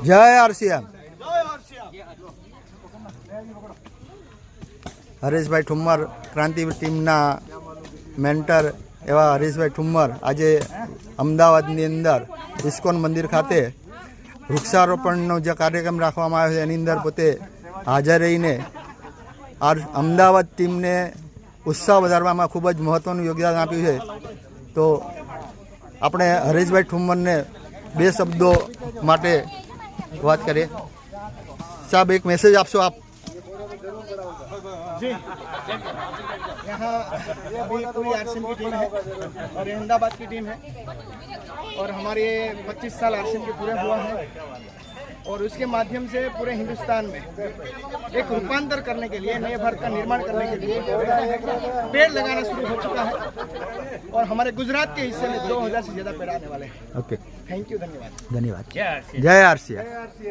જય આરસીએમ. હરેશભાઈ ઠુમ્મર ક્રાંતિ ટીમના મેન્ટર એવા હરેશભાઈ ઠુમ્મર આજે અમદાવાદની અંદર ઇસ્કોન મંદિર ખાતે વૃક્ષારોપણનો જે કાર્યક્રમ રાખવામાં આવ્યો છે એની અંદર પોતે હાજર રહીને આ અમદાવાદ ટીમને ઉત્સાહ વધારવામાં ખૂબ જ મહત્ત્વનું યોગદાન આપ્યું છે. તો આપણે હરેશભાઈ ઠુમ્મરને બે શબ્દો માટે વાત કરીએ. સાહેબ એક મેસેજ આપશો આપ. जी यहाँ ये अभी पूरी आरसीएम की टीम है और ये अहमदाबाद की टीम है और हमारे 25 साल आरसीएम के पूरे हुआ है और उसके माध्यम से पूरे हिंदुस्तान में एक रूपांतर करने के लिए नए भारत का निर्माण करने के लिए पेड़ लगाना शुरू हो चुका है और हमारे गुजरात के हिस्से में 2000 से ज़्यादा पेड़ आने वाले हैं. ओके, थैंक यू, धन्यवाद. धन्यवाद. जय आरसीएम.